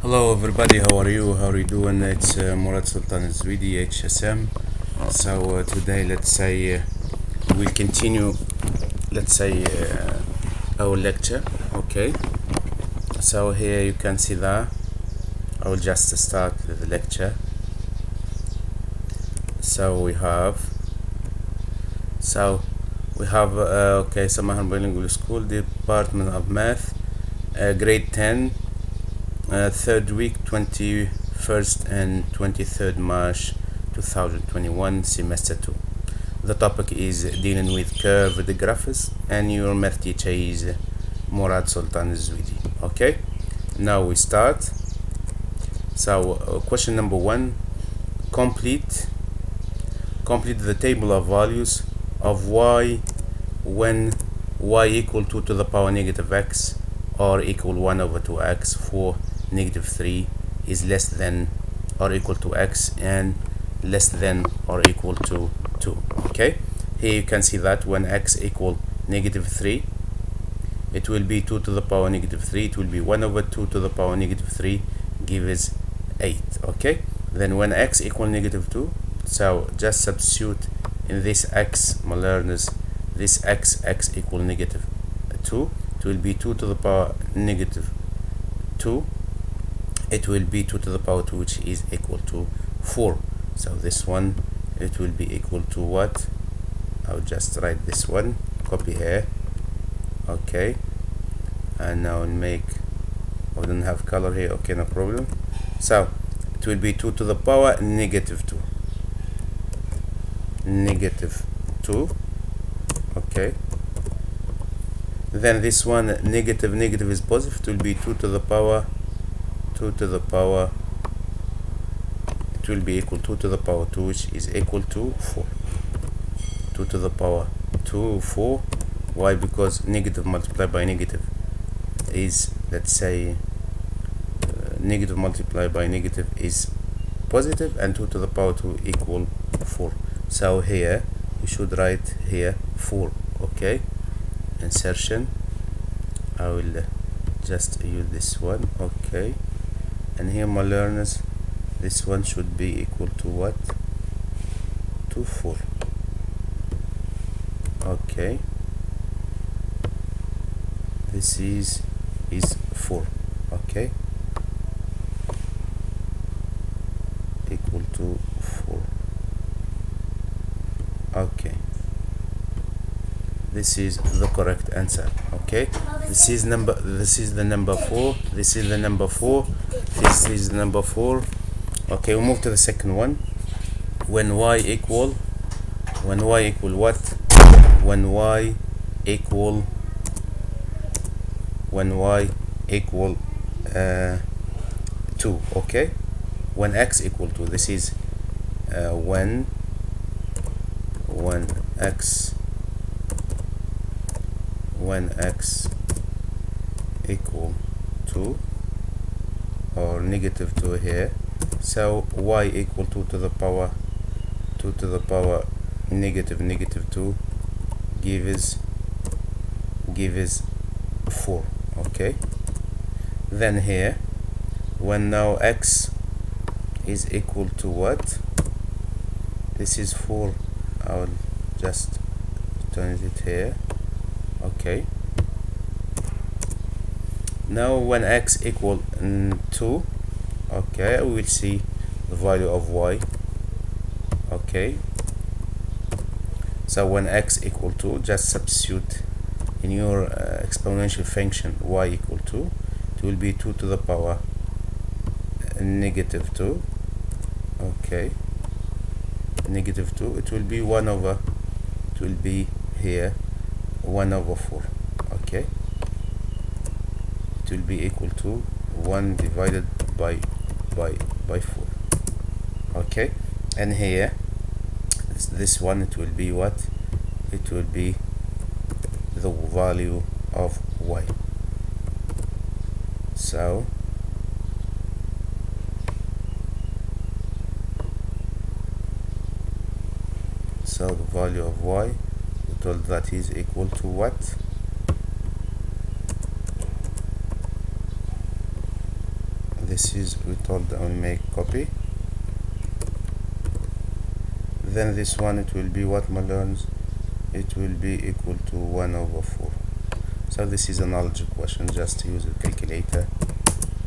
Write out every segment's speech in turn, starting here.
Hello everybody, how are you? How are you doing? It's Murad Sultan Zwidi, HSM. So today we'll continue our lecture. Okay, so here you can see that I will just start the lecture. So we have okay, Samahan Bilingual School, Department of Math, grade 10, third week, 21st and 23rd March 2021, semester 2. The topic is dealing with curved graphs, and your math teacher is Murad Sultan Zwidi. Okay, now we start. So question number 1, complete the table of values of y when y equal 2 to the power negative x or equal 1 over 2x for negative 3 is less than or equal to x and less than or equal to 2. Okay, here you can see that when x equal negative 3, it will be 2 to the power negative 3, it will be 1 over 2 to the power negative 3 gives 8. Okay, then when x equal negative 2, so just substitute in this x, my learners, this x equal negative 2, it will be 2 to the power negative 2, it will be 2 to the power 2, which is equal to 4. So this one, it will be equal to what? I'll just write this one, copy here. Okay, and now make, I don't have color here, okay, no problem. So it will be 2 to the power negative 2, negative 2. Okay, then this one, negative is positive, it will be 2 to the power, it will be equal 2 to the power 2, which is equal to 4. 2 to the power 2, 4. Why? Because negative multiplied by negative is, let's say, negative multiplied by negative is positive, and 2 to the power 2 equal 4. So here we should write here 4. Okay, insertion, I will just use this one. Okay, and here, my learners, this one should be equal to what? To 4. Okay, this is 4. Okay, equal to 4. Okay, this is the correct answer. Okay, this is the number 4, this is the number 4, this is the number 4. Okay, we move to the second one. When y equal what? When y equal 2. Okay, when x equal 2, this is when x equal 2 or negative 2 here. So y equal 2 to the power negative 2 gives 4. Okay, then here, when now x is equal to what? This is 4. I'll just turn it here. Okay, now when x equal 2, okay, we will see the value of y. Okay, so when x equal 2, just substitute in your exponential function y equal 2, it will be 2 to the power negative 2. Okay, negative 2, it will be 1 over, it will be here 1 over 4. Okay, it will be equal to 1 divided by 4. Okay, and here this one, it will be what? It will be the value of y. So the value of y, we told that is equal to what? this is, we told I will make copy. Then this one, it will be what, my learns? It will be equal to 1/4. So this is an algebra question, just use a calculator,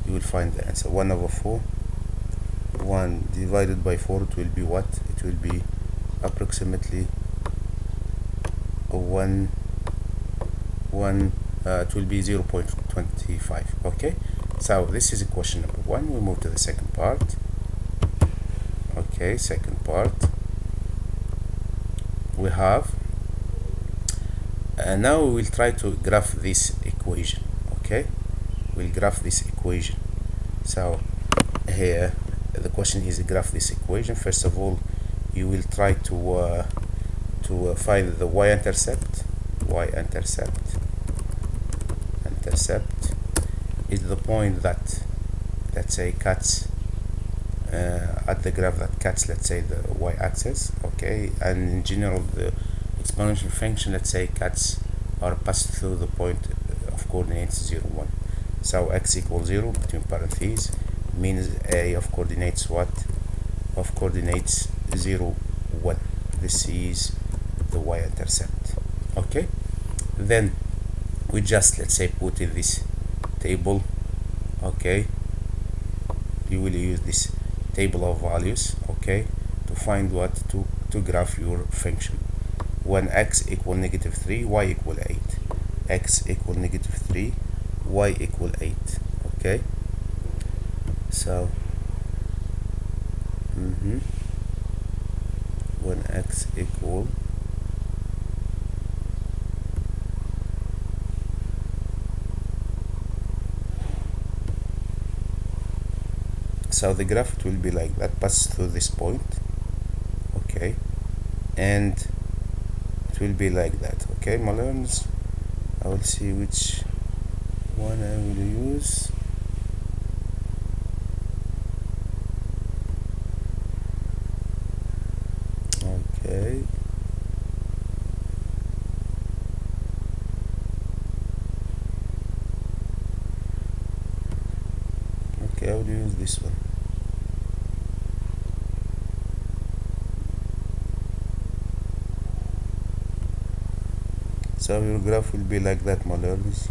you will find the answer. 1/4, 1 divided by 4, it will be what? It will be approximately it will be 0.25. okay, so this is question number 1. We move to the second part. Okay, second part, we have now we will try to graph this equation. Okay, we'll graph this equation. So here the question is graph this equation. First of all, you will try to find the y-intercept. Y-intercept is the point that, let's say, cuts at the graph that cuts, let's say, the y-axis. Okay, and in general the exponential function, let's say, cuts or pass through the point of coordinates 0, 1. So x equals 0 between parentheses means a of coordinates what? Of coordinates 0, 1. This is the y-intercept. Okay, then we just, let's say, put in this table. Okay, you will use this table of values, okay, to find what, to graph your function. When x equal -3, y equal 8. X equal -3, y equal 8. Okay, so when x equal so the graph, it will be like that, pass through this point. Okay, and it will be like that. Okay, my learners, I will see which one I will use. Okay, I will use this one. So your graph will be like that, my learners.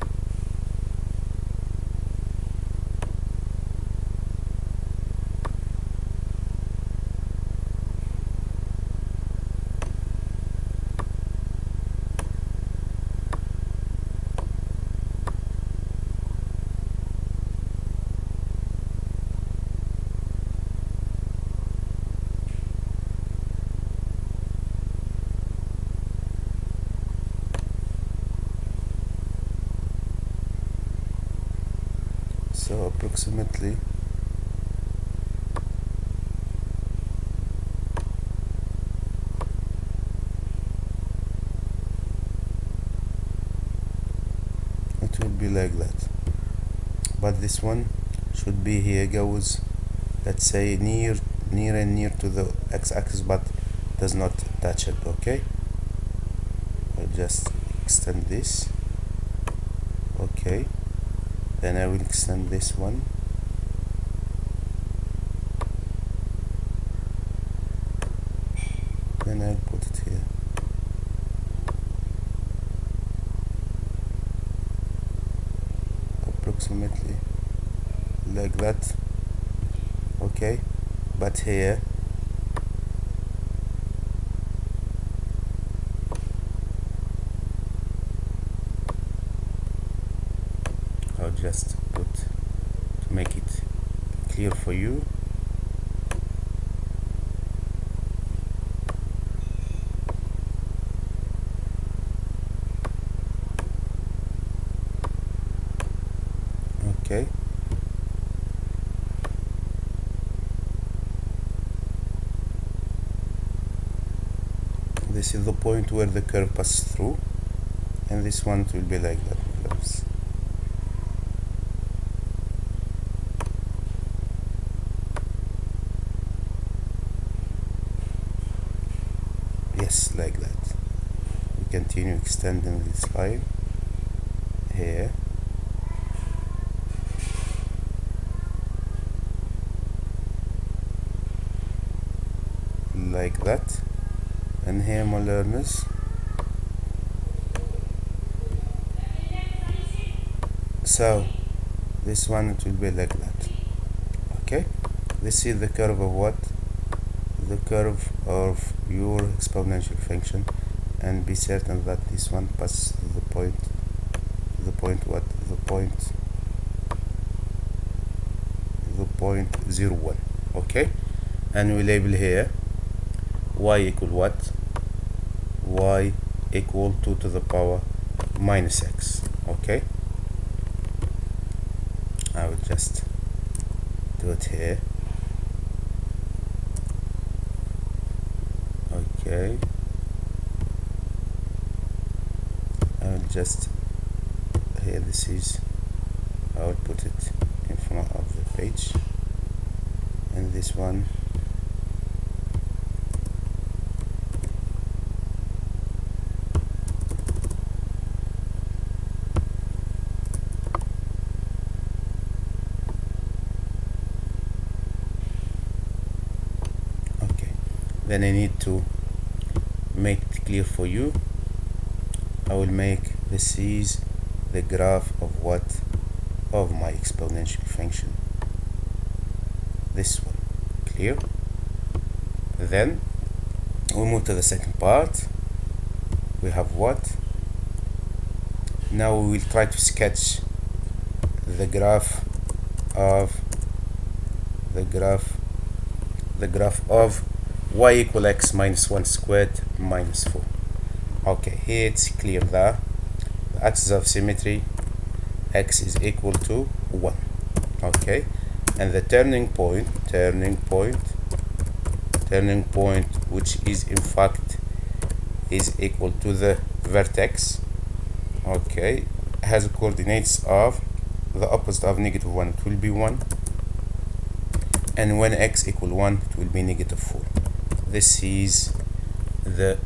So approximately it will be like that, but this one should be here, goes, let's say, near to the x-axis, but does not touch it. Okay, I'll just extend this. Okay, then I will extend this one. Then I'll put it here. Approximately like that. Okay, but here I'll just put, to make it clear for you, okay. This is the point where the curve passes through, and this one will be like that. Yes, like that. We continue extending this line here. like that. And here, my learners, so this one it will be like that. Okay, this is the curve of what? The curve of your exponential function, and be certain that this one passes the point what? The point 0, 1. Okay, and we label here y equal what? Y equal 2 to the power minus x. Okay, I will just do it here. Okay, I will just here, this is, I will put it in front of the page, and this one okay. Then I need to make it clear for you. I will make this is the graph of what? Of my exponential function. This one. Clear? Then we move to the second part. We have what? Now we will try to sketch the graph of y equal x minus 1 squared minus 4. Okay, here it's clear that the axis of symmetry x is equal to 1. Okay, and the turning point, which is in fact is equal to the vertex, okay, has coordinates of the opposite of -1, it will be 1, and when x equal 1 it will be -4. This is the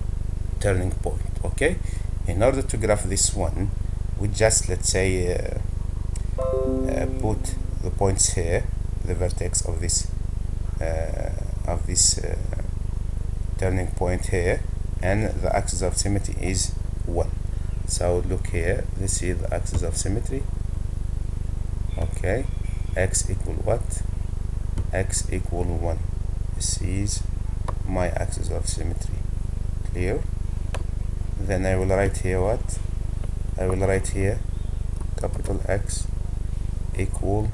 turning point. Okay, in order to graph this one, we just, let's say, put the points here, the vertex of this turning point here, and the axis of symmetry is 1. So look here, this is the axis of symmetry. Okay, x equal what? X equal 1. This is my axis of symmetry. Clear? Then I will write here what? I will write here capital X equal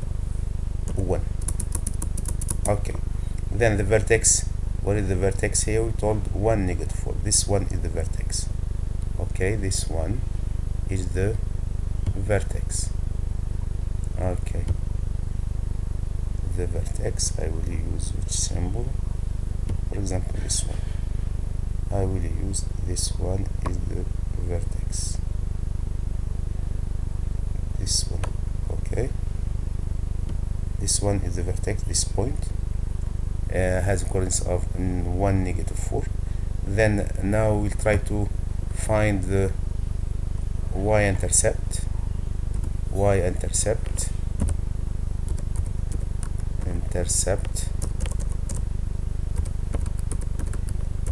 1. Okay, then the vertex, what is the vertex here? We told 1, -4. This one is the vertex. Okay, this one is the vertex. Okay, the vertex, I will use which symbol? For example, this one. I will use this one is the vertex. This one. Okay, this one is the vertex. This point has a coordinates of 1, -4. Then now we'll try to find the y-intercept.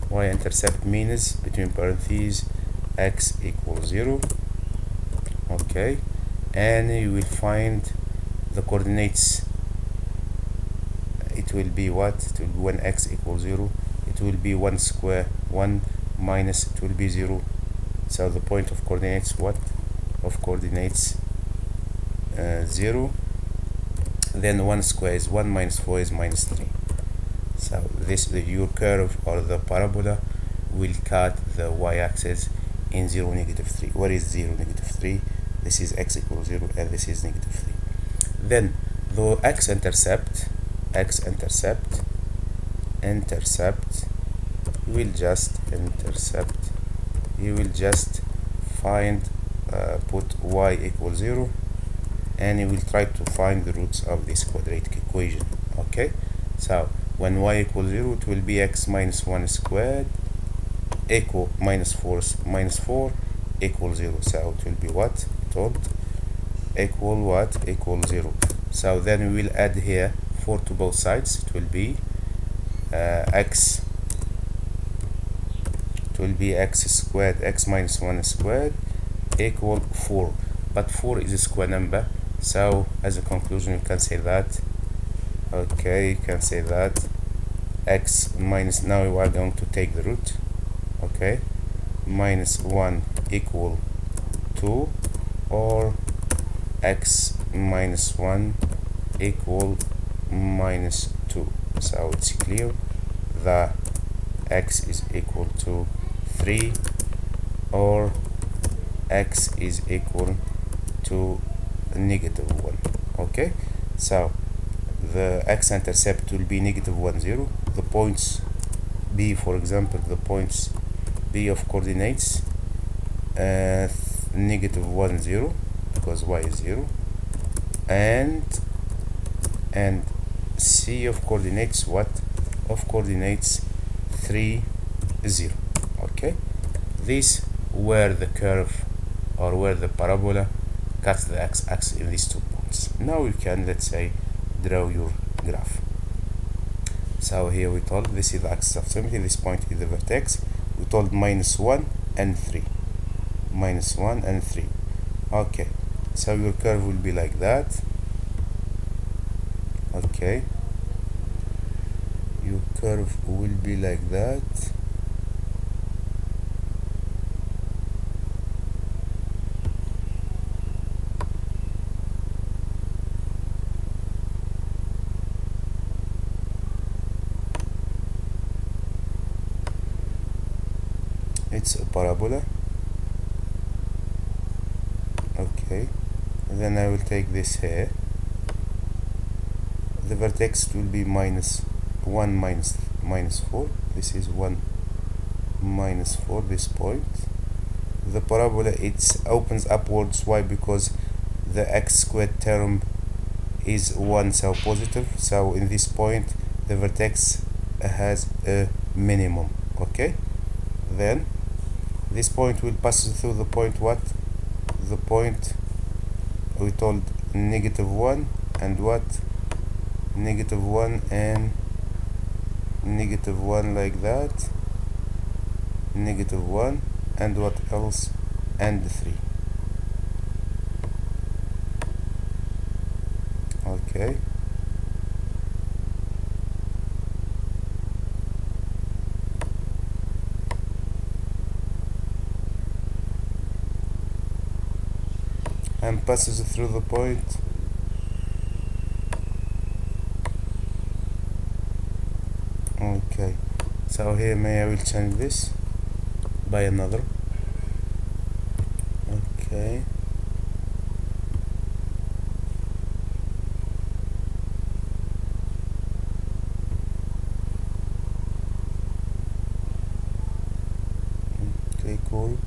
Y-intercept means between parentheses x equals 0. Okay, and you will find the coordinates. It will be what? It will be when x equals 0, it will be 1 square 1 minus, it will be 0. So the point of coordinates what? Of coordinates 0. Then 1 square is 1 minus 4 is -3. So this your curve or the parabola will cut the y-axis in 0, -3. What is 0, -3? This is x equals 0, and this is -3. Then the x-intercept you will just find put y equals 0, and you will try to find the roots of this quadratic equation. Okay, so when y equals 0, it will be x minus 1 squared equal -4 equals 0. So it will be what? Told equal what? Equal 0. So then we will add here 4 to both sides. It will be x will be x squared, x minus 1 squared equal 4, but 4 is a square number, so as a conclusion you can say that, okay, you can say that x minus, now we are going to take the root, okay, minus 1 equal 2, or x minus 1 equal minus 2. So it's clear that x is equal to 3 or x is equal to -1. Okay, so the x-intercept will be -1 0. The points b, for example, the points b of coordinates -1 0 because y is 0, and c of coordinates what? Of coordinates 3 0. Okay, these where the curve or where the parabola cuts the x-axis in these 2 points. Now you can, let's say, draw your graph. So here we told this is the axis of symmetry, this point is the vertex. We told -1 and 3, -1 and 3. Okay, so your curve will be like that. Okay, your curve will be like that. It's a parabola. Okay, and then I will take this here. The vertex will be -1 minus 4. This is 1 minus 4, this point. The parabola, it opens upwards. Why? Because the x squared term is 1, so positive. So in this point the vertex has a minimum. Okay, then this point will pass through the point what? The point we told -1 and what? -1 and -1 like that, -1 and what else? And 3. Okay, and passes through the point okay. So here I will change this by another. Okay, okay, cool.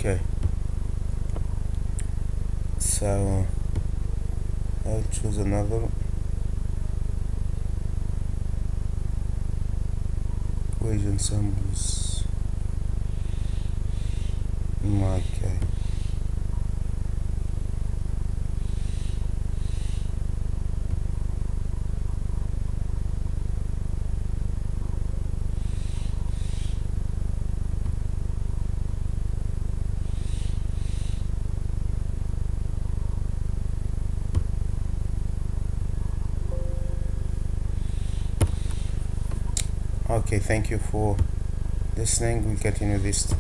Okay, so I'll choose another equation symbols. Okay, okay, thank you for listening. We'll continue this